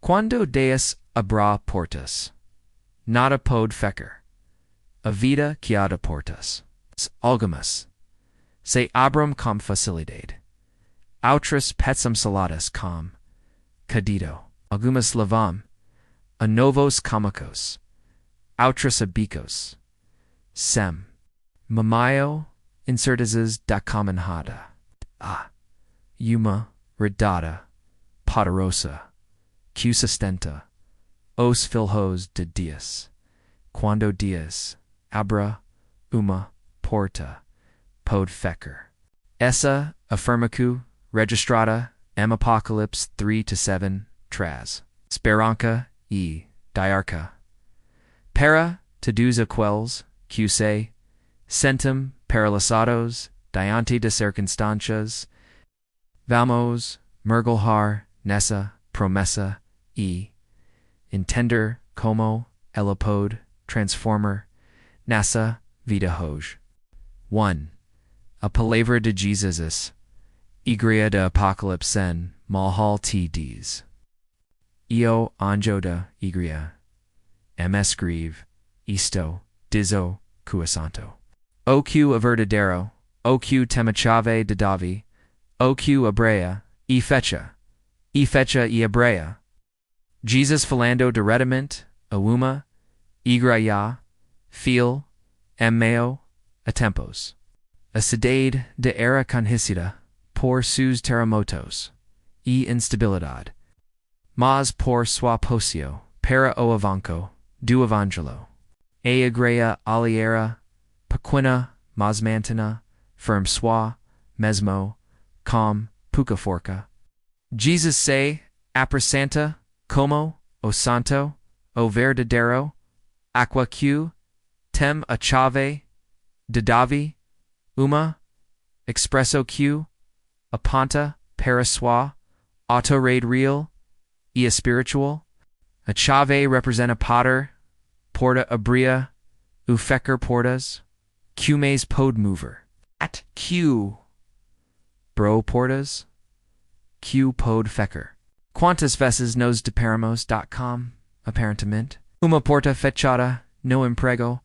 Quando Deus abre portas, nada pode fechar. A vida que abre portas. Algumas se abram com facilidade. Outras pensam saladas com cadito. Algumas levam a novos camacos. Outras a bicos. Sem. Mamaio incertezas da caminhada. Uma redada poderosa que sustenta os filhos de Deus. Quando Deus abre uma porta, pode fechar. Essa afirmação registrada em Apocalipse 3-7 traz esperança e diarca. Para todos aqueles que se sentem paralisados diante de circunstâncias, vamos mergulhar nessa promessa e entender como ela pode transformar nossa vida hoje. 1. A palavra de Jesus, Igreja de Apocalipse em Malhal te diz. Eu, anjo da Igreja, escreve isto, dizo que santo. O que é verdadeiro, o que tem a chave de Davi, o que abreia e fecha e abreia. Jesus falando diretamente a uma igreja fiel em meio a tempos. A cidade de era conhecida por seus terremotos e instabilidade, mas por sua pocio para o avanço do evangelho. A igreja aliera pequena mas mantena firme sua mesmo com pouca forca. Jesus se apresenta como o santo, o verdadeiro, aqua que tem a chave de Davi, uma expresso que aponta para sua autorade real e espiritual. A chave representa poder, porta abria, o fechar portas, que mais pode mover. At que bro portas, que pode fechar. Quantas vezes nos deparamos.com, aparentemente, uma porta fechada, no emprego,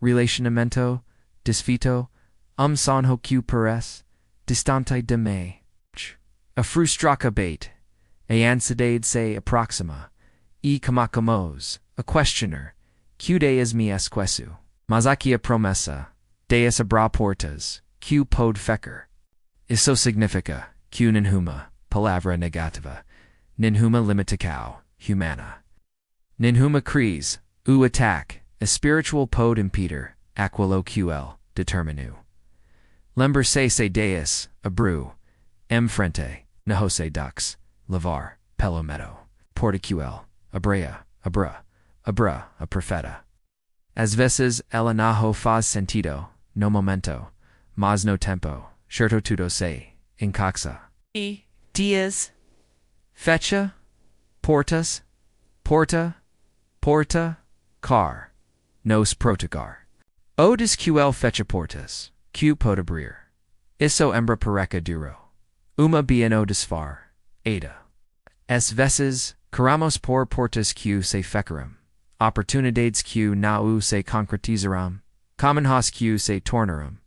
relacionamento desfeito, sonho que parece distante de mim. A frustraca bait, a ansiedade se aproxima, e camacamos, a questioner, que Deus me esqueço. Mas aqui a promessa, Deus abre portas, que pode fechar. Isso significa que nenhuma palavra negativa, nenhuma limitação humana, nenhuma crise ou ataque espiritual pode impedir aquilo que ele determinou. Lembre-se Deus abriu, frente, Nahose Dux, Lavar, Pelo Meadow, Porticuel, Abrea, Abra, a profeta. Às vezes ela não faz sentido, no momento, mas no tempo, certo tudo se encaxa. E dias, fecha, portas, porta, car, nos protegar. O desquel fecha portas, que pode abrir. Isso embra pareca duro. Uma bieno desfar, Ada. Às vezes, queramos por portas que se fecharam. Oportunidades que não se concretizarão. Comenhas que se tornarão.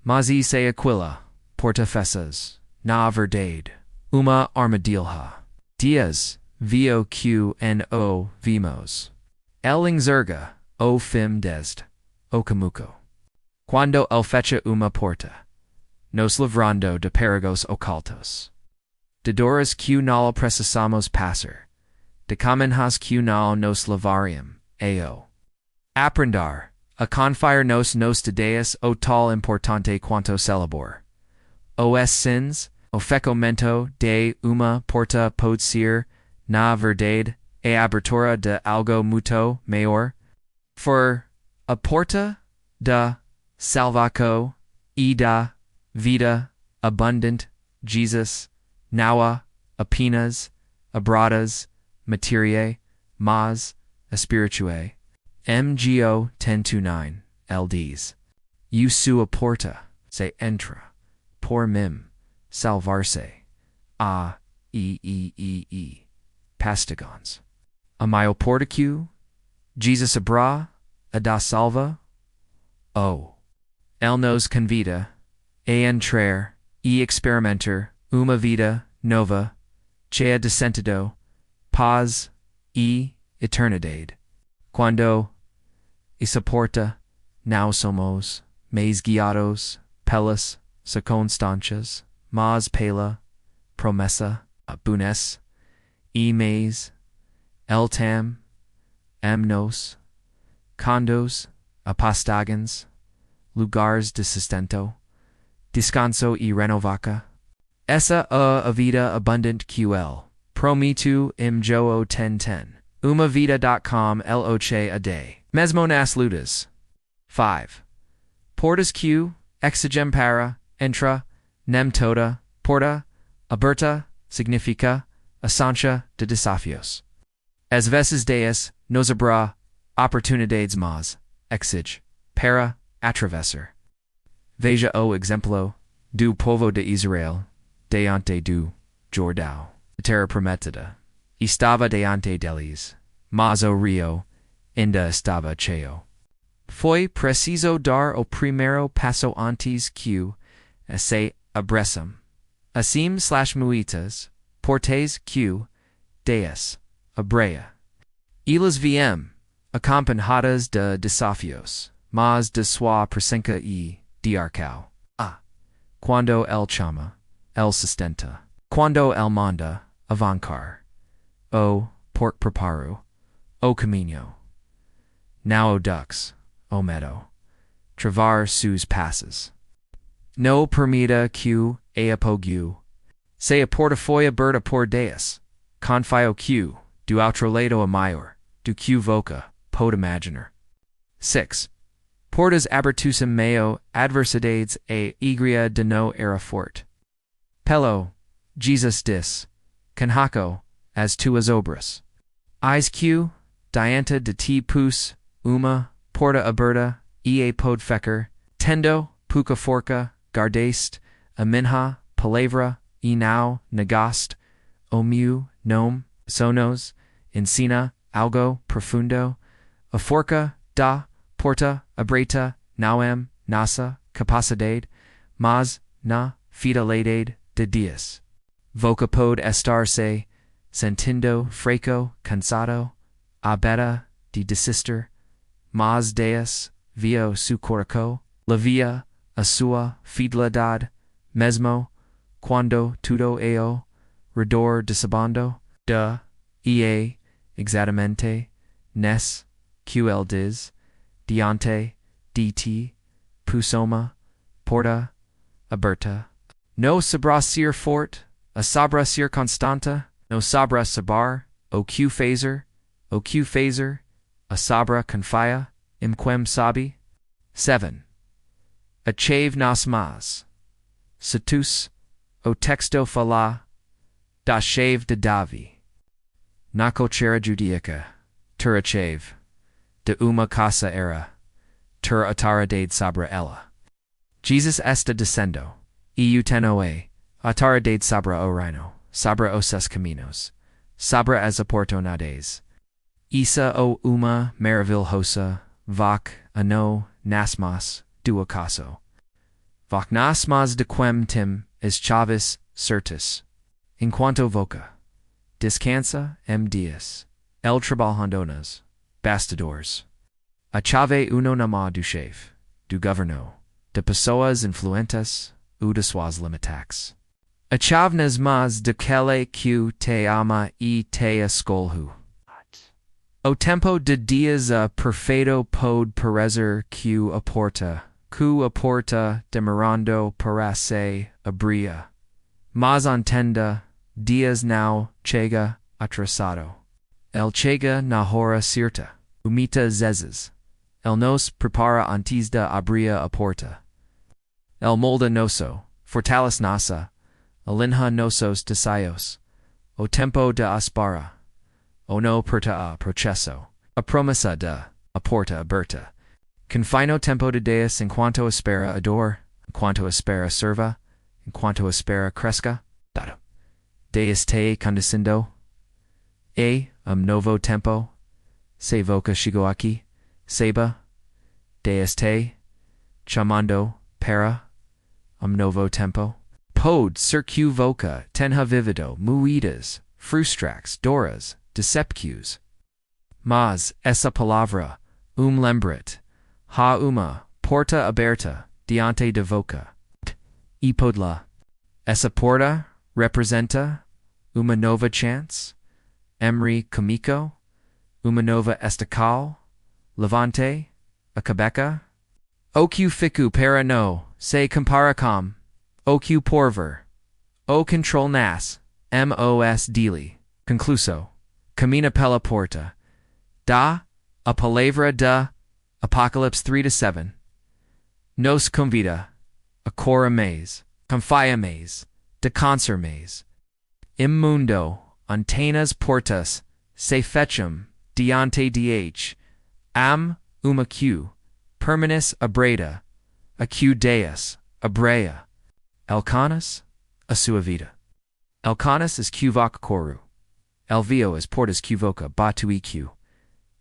Mas e se aquila, porta fessas, na verdade, uma armadilha. Dias, vio que no vimos. El enxerga, o fim desde, o camuco. Quando el fecha uma porta, nos livrando de perigos ocultos. De dores que não precisamos passar, de caminhas que não nos levariam, aprender, a confiar-nos de Deus o tal importante quanto celebor. Os sins, o fechamento de uma porta pode ser, na verdade, a abertura de algo muito maior. For a porta da salvação e da vida abundante, Jesus, não apenas abradas materiae, mas espirituae. MGO 10-9, LDs. E sua porta, se entra, por mim, salvar-se. castigons. Amaio portacu, Jesus abra, da salva, o. El nos convida, a entrar, e experimentar, uma vida nova, cheia de sentido, paz, e eternidade. Quando, e soporta, now somos, mais guiados, pelas, circunstâncias, mas pela, promessa, bunes, e mais, el tam, nos, condos, apostagans, lugares de sustento, descanso e renovaca, essa a vida abundant ql, promitu im joo ten, umavida.com loche a day, mesmo nas lutas. 5. Portas q, exigem para, entra, nem toda, porta, aberta, significa, asancha de desafios. Às vezes Deus nos abra oportunidades mas, exige, para, atravessar. Veja o exemplo, do povo de Israel, diante do Jordão, terra prometida. Estava diante deles, mas o rio ainda estava cheio. Foi preciso dar o primeiro passo antes que se abressem. Assim/muitas, portes que Deus abreia. Elas viem, acompanhadas de desafios, mas de sua presença e diarcao. Quando el chama, el sustenta. Quando el manda, avancar. O pork preparo, o caminho. Now o ducks, o meadow. Travar sus passes. No permita que a apogu. Se a portafolia berta por Deus. Confio que, do outro lado a maior, do que voca, pode imaginar. 6. Portas abertusem meo adversidades a igreja de no era fort. Pelo, Jesus dis, canhaco, as tuas obras. Is que, diante de ti pus, uma, porta aberta, e pode fecar, tendo, puca forca, guardaste, a minha, palavra, e now, negast, o meu, nome, sonos, ensina, algo, profundo, a forca, da, porta, abreta, nauem, nasa, capacidade, mas, na, fidelidade, de Deus. Voca pode estar-se, sentindo, fraco, cansado, abeta, de desister, mas Deus, vio su coraco, la via, a sua fidelidade, mesmo, quando tudo eo, redor desabando, exatamente, nes, ql diz, diante, dt, pusoma, porta, aberta. No sabra ser fort, a sabra ser constanta, no sabra sabar, o q phaser, a sabra confia, imquem sabi. 7. A chave nas mas. Satus, o texto fala, da chave de Davi. Naco chera judica, tura chave, de uma casa era, tur ataradade sabra ella. Jesus esta descendo, tenoe, ataradade sabra o reino, sabra os caminos, sabra as oportunidades. Isa o uma maravilhosa, vac, ano, nasmas, do acaso. Vac nasmas de quem tim, es chaves, certus. Enquanto voca. Descansa, dias. El trabalhandonas, bastidores. A chave uno nama do chefe, do governo, de pessoas influentes, de suas limitax. A chavnas mas de quele que te ama e te escolhu. O tempo de dias a perfeito pode parecer que aporta demorando para se abrir. Mas entenda, dias now chega atrasado. El chega na hora certa, muitas vezes. El nos prepara antes de abrir a porta. El molda nosso, fortalece nossa, alinha nossos desaios. O tempo de espera. O no perta a processo. A promessa de, a porta aberta. Confino tempo de Deus enquanto espera ador, enquanto espera serva, enquanto espera cresca. Deus te condescendo. Novo tempo, se voca shigoaki, seba, deeste, chamando, para, novo tempo. Pode circu voca, tenha vivido, muitas, frustrax, doras, decepcus. Mas, essa palavra, lembret, ha uma, porta aberta, diante de voca. E podla. Essa porta representa uma nova chance, Emri comico, uma nova estacal, levante, a cabeca. O que fico para no, se compara com, o que porver, o control nas, mos dele, concluso, camina pela porta, da, a palavra da, Apocalipse 3-7, nos convida, a cora mais, confia mais, de concert mais, immundo, antenas portas, se fecham, diante dh, uma q, permanis abreda, a q deus, abrea, elcanas, a sua vida. Elcanas is q voc coru, elvio is portas q voca batu eq,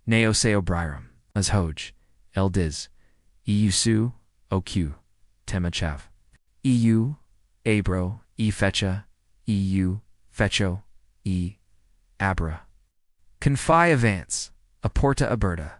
neo seo briram, as hoj, eldiz, eusu, oq, temachav, eu, abro, fecha, eu, fecho, abra. Confie avance, a porta aberta,